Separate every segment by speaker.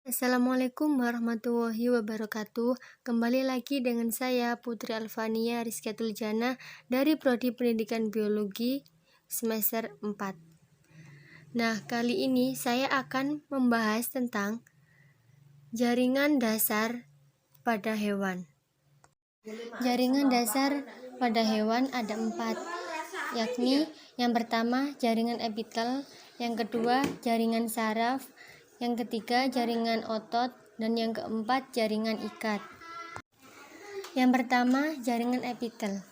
Speaker 1: Assalamualaikum warahmatullahi wabarakatuh. Kembali lagi dengan saya Putri Alfania Rizkiatul Jannah dari Prodi Pendidikan Biologi semester 4. Nah, kali ini saya akan membahas tentang jaringan dasar pada hewan. Jaringan dasar pada hewan ada 4, yakni yang pertama jaringan epitel, yang kedua jaringan saraf, yang ketiga jaringan otot, dan yang keempat jaringan ikat. Yang pertama, jaringan epitel.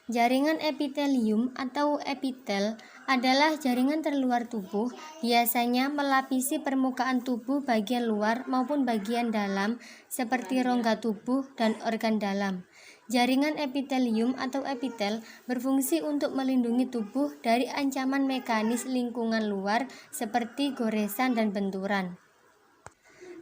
Speaker 1: Jaringan epitelium atau epitel adalah jaringan terluar tubuh, biasanya melapisi permukaan tubuh bagian luar maupun bagian dalam seperti rongga tubuh dan organ dalam. Jaringan epitelium atau epitel berfungsi untuk melindungi tubuh dari ancaman mekanis lingkungan luar seperti goresan dan benturan.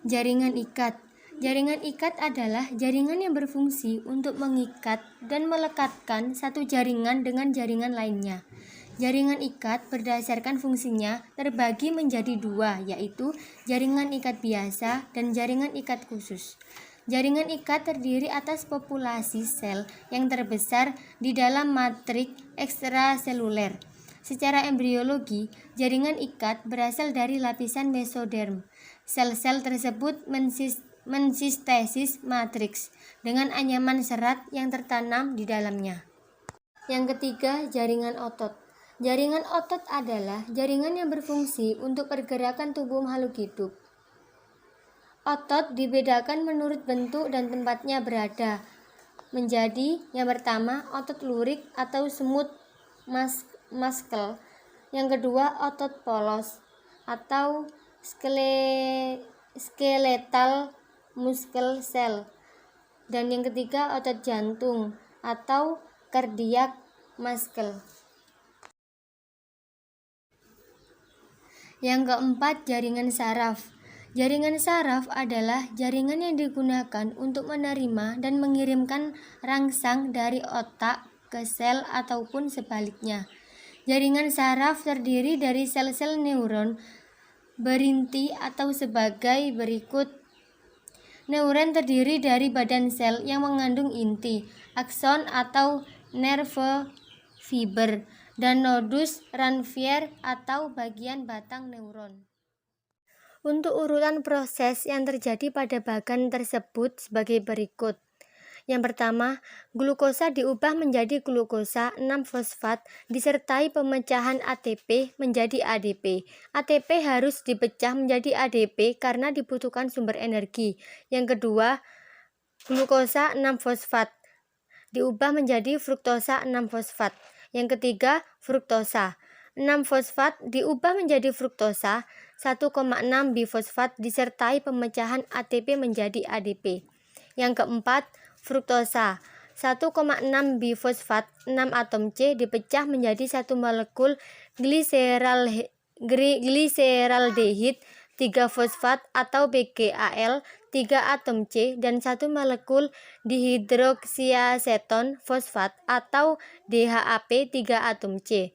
Speaker 1: Jaringan ikat. Jaringan ikat adalah jaringan yang berfungsi untuk mengikat dan melekatkan satu jaringan dengan jaringan lainnya. Jaringan ikat berdasarkan fungsinya terbagi menjadi 2, yaitu jaringan ikat biasa dan jaringan ikat khusus. Jaringan ikat terdiri atas populasi sel yang terbesar di dalam matriks ekstraseluler. Secara embriologi, jaringan ikat berasal dari lapisan mesoderm. Sel-sel tersebut mensistesis matriks dengan anyaman serat yang tertanam di dalamnya. Yang ketiga, jaringan otot. Jaringan otot adalah jaringan yang berfungsi untuk pergerakan tubuh makhluk hidup. Otot dibedakan menurut bentuk dan tempatnya berada. Menjadi yang pertama, otot lurik atau semut muscle. Yang kedua, otot polos atau skeletal muscle cell, dan yang ketiga otot jantung atau cardiac muscle. Yang keempat, jaringan saraf. Jaringan saraf adalah jaringan yang digunakan untuk menerima dan mengirimkan rangsang dari otak ke sel ataupun sebaliknya. Jaringan saraf terdiri dari sel-sel neuron berinti atau sebagai berikut. Neuron terdiri dari badan sel yang mengandung inti, akson atau nerve fiber, dan nodus Ranvier atau bagian batang neuron. Untuk urutan proses yang terjadi pada bagan tersebut sebagai berikut. Yang pertama, glukosa diubah menjadi glukosa 6-fosfat disertai pemecahan ATP menjadi ADP. ATP harus dipecah menjadi ADP karena dibutuhkan sumber energi. Yang kedua, glukosa 6-fosfat diubah menjadi fruktosa 6-fosfat. Yang ketiga, fruktosa 6-fosfat diubah menjadi fruktosa 1,6 bifosfat disertai pemecahan ATP menjadi ADP. Yang keempat, fruktosa 1,6 bifosfat 6 atom C dipecah menjadi 1 molekul gliseraldehid 3 fosfat atau PGAL 3 atom C dan 1 molekul dihidroksiaseton fosfat atau DHAP 3 atom C.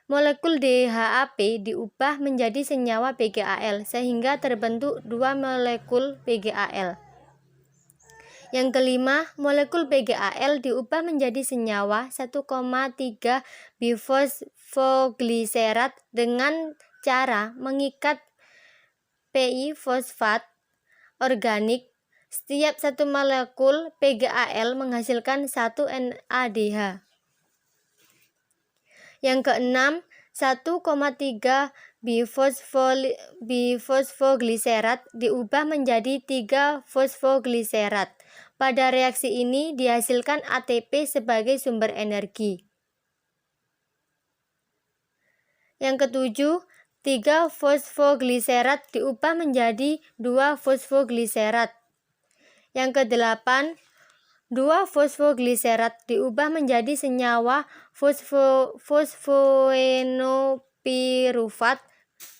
Speaker 1: Molekul DHAP diubah menjadi senyawa PGAL sehingga terbentuk 2 molekul PGAL. Yang kelima, molekul PGAL diubah menjadi senyawa 1,3 bifosfogliserat dengan cara mengikat PI fosfat organik. Setiap satu molekul PGAL menghasilkan 1 NADH. Yang keenam, 1,3 bifosfogliserat diubah menjadi 3 fosfogliserat. Pada reaksi ini dihasilkan ATP sebagai sumber energi. Yang ketujuh, 3 fosfogliserat diubah menjadi 2 fosfogliserat. Yang kedelapan, 2 fosfogliserat diubah menjadi senyawa fosfoenopirufat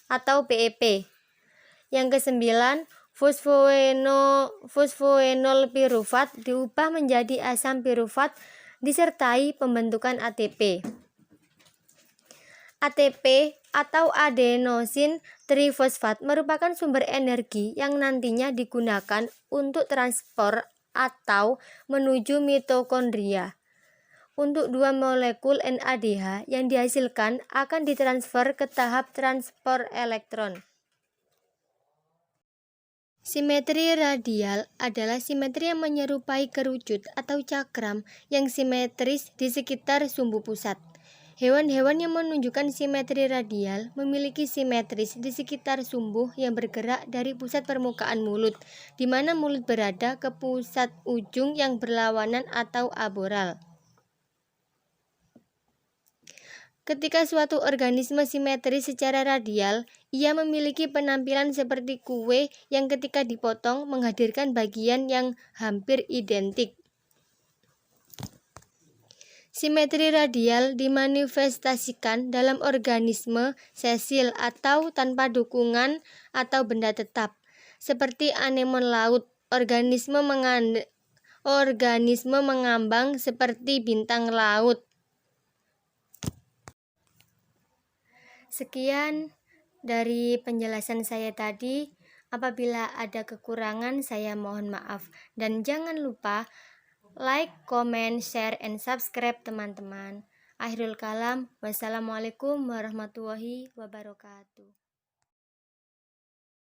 Speaker 1: atau PEP. Yang kesembilan, fosfoenolpirufat diubah menjadi asam pirufat disertai pembentukan ATP. ATP atau adenosin trifosfat merupakan sumber energi yang nantinya digunakan untuk transport atau menuju mitokondria. Untuk 2 molekul NADH yang dihasilkan akan ditransfer ke tahap transport elektron. Simetri radial adalah simetri yang menyerupai kerucut atau cakram yang simetris di sekitar sumbu pusat. Hewan-hewan yang menunjukkan simetri radial memiliki simetris di sekitar sumbu yang bergerak dari pusat permukaan mulut, di mana mulut berada ke pusat ujung yang berlawanan atau aboral. Ketika suatu organisme simetris secara radial, ia memiliki penampilan seperti kue yang ketika dipotong menghadirkan bagian yang hampir identik. Simetri radial dimanifestasikan dalam organisme sesil atau tanpa dukungan atau benda tetap, seperti anemon laut, organisme mengambang seperti bintang laut. Sekian dari penjelasan saya tadi. Apabila ada kekurangan, saya mohon maaf. Dan jangan lupa like, comment, share, and subscribe teman-teman. Akhirul kalam, wassalamualaikum warahmatullahi wabarakatuh.